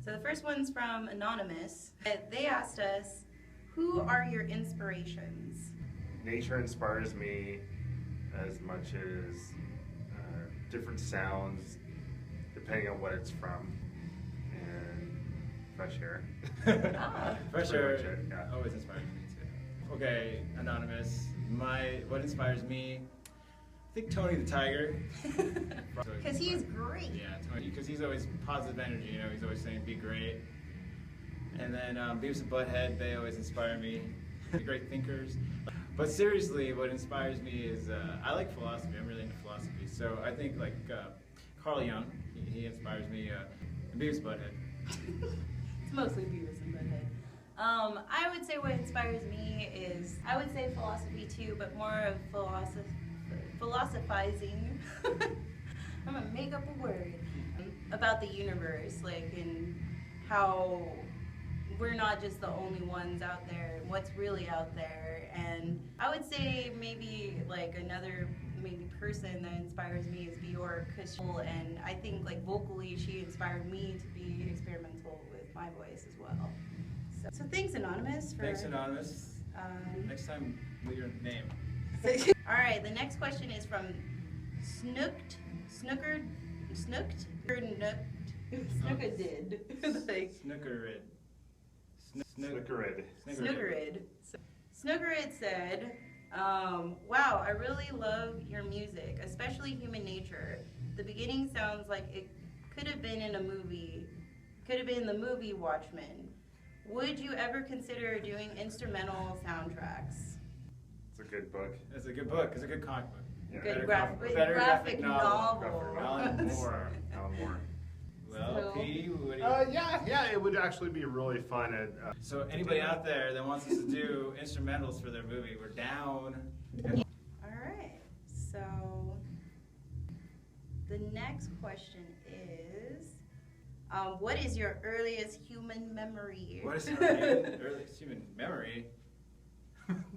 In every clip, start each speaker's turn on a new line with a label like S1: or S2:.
S1: So the first one's from Anonymous. They asked us, who are your inspirations?
S2: Nature inspires me as much as different sounds, depending on what it's from, and fresh air.
S3: Fresh air always inspires me too. Okay, Anonymous. What inspires me? I think Tony the Tiger.
S1: Because he's great.
S3: Yeah, Tony. Because he's always positive energy. You know, he's always saying be great. And then Beavis and Butthead. They always inspire me. They're great thinkers. But seriously, what inspires me is I like philosophy. I'm really into philosophy. So I think like Carl Jung. He inspires me. And Beavis and Butthead.
S1: It's mostly Beavis and Butthead. I would say what inspires me is, I would say philosophy too, but more of philosophizing. I'm gonna make up a word about the universe, like, and how we're not just the only ones out there, and what's really out there. And I would say maybe like another person that inspires me is Bjork, and I think like vocally she inspired me to be experimental with my voice as well. So thanks, Anonymous.
S3: Thanks, Anonymous. Next time, leave your name.
S1: All right, the next question is from Snookered. Snookered said, wow, I really love your music, especially Human Nature. The beginning sounds like it could have been in a movie, could have been the movie Watchmen. Would you ever consider doing instrumental soundtracks?
S2: It's a good book.
S3: It's a good book. It's a good comic book.
S1: Yeah. Good graphic novel.
S2: Alan Moore.
S3: Well, P, what do you...
S2: yeah, it would actually be really fun.
S3: So anybody out there that wants us to do instrumentals for their movie, we're down.
S1: All right. So the next question is, what is your earliest human memory?
S3: What is your earliest human memory?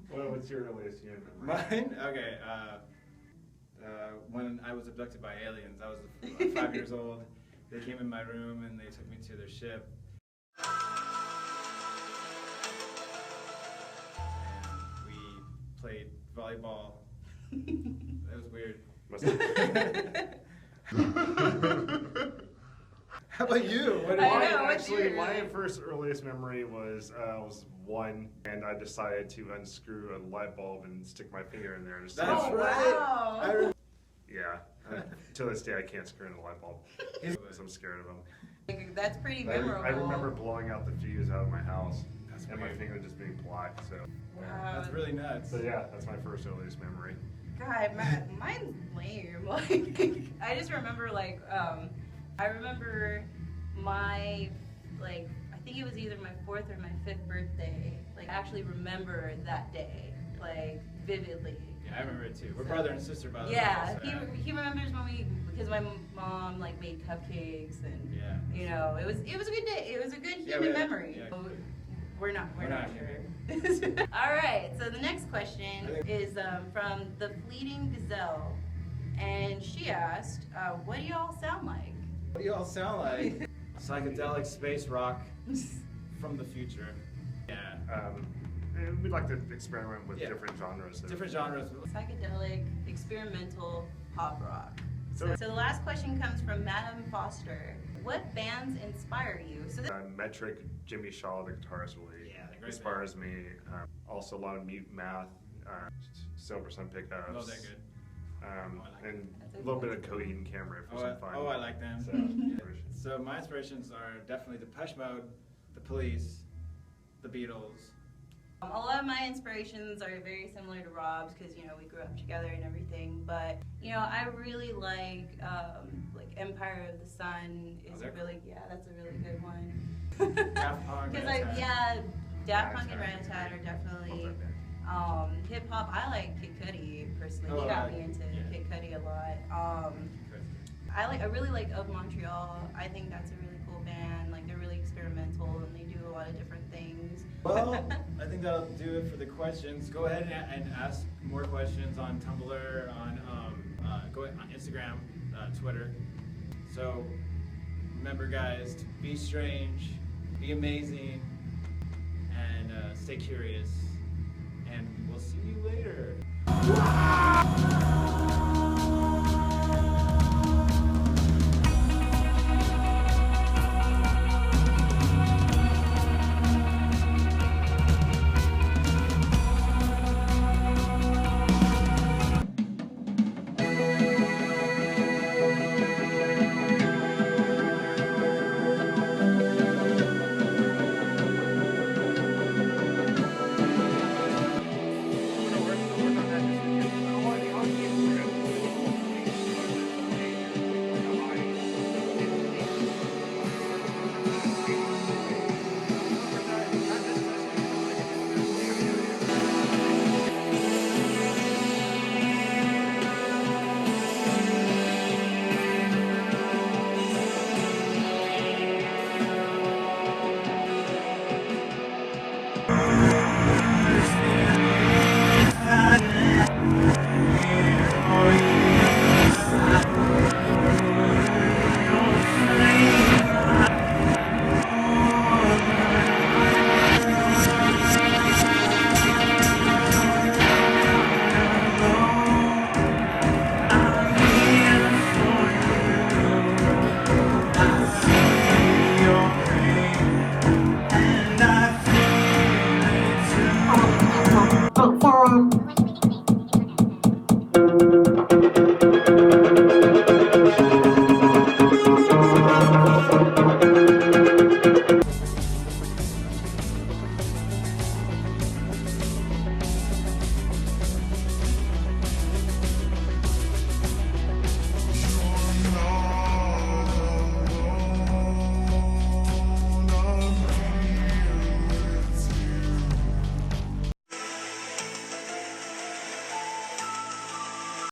S2: What's your earliest human memory?
S3: Mine? Okay. When I was abducted by aliens, I was 5 years old. They came in my room and they took me to their ship. And we played volleyball. That was weird. How about you?
S2: My first earliest memory was I was 1, and I decided to unscrew a light bulb and stick my finger in there. And
S3: That's right.
S1: Wow.
S2: Yeah. To this day, I can't screw in a light bulb because I'm scared of them.
S1: That's pretty memorable.
S2: I remember blowing out the fuse out of my house, and my finger just being black. So.
S1: Wow.
S3: That's really nuts.
S2: So yeah, that's my first earliest memory.
S1: God, mine's lame. Like, I just remember I remember my, I think it was either my 4th or my 5th birthday. Like, I actually remember that day, vividly.
S3: Yeah, I remember it too. We're brother and sister, by the way.
S1: Yeah, he remembers when because my mom made cupcakes and you know it was a good day. It was a good human memory. Yeah. We're not here. All right. So the next question is from the Fleeting Gazelle, and she asked, "What do y'all sound like?"
S3: What do y'all sound like? Psychedelic space rock from the future. Yeah.
S2: We'd like to experiment with different genres.
S3: Different genres.
S1: Psychedelic, experimental, pop rock. So the last question comes from Madam Foster. What bands inspire you? So
S2: Metric, Jimmy Shaw, the guitarist, really inspires me. Also a lot of Mute Math, Silver Sun Pickups.
S3: Oh, they're good.
S2: And a little bit of Cody and Cameron for some fun.
S3: Oh, I like them. So my inspirations are definitely Depeche Mode, The Police, The Beatles.
S1: A lot of my inspirations are very similar to Rob's because, you know, we grew up together and everything. But, you know, I really like Empire of the Sun is that's a really good one.
S3: Daft Punk.
S1: Daft Punk and Rat-a-tat are definitely hip hop. I like Kid Cudi personally. He got me into Kid Cudi a lot. I really like Of Montreal. I think that's a really cool band. Like, they're really experimental and they do a lot of different things.
S3: Well, I think that'll do it for the questions. Go ahead and ask more questions on Tumblr, on Instagram, Twitter. So remember, guys, to be strange, be amazing, and stay curious. And we'll see you later.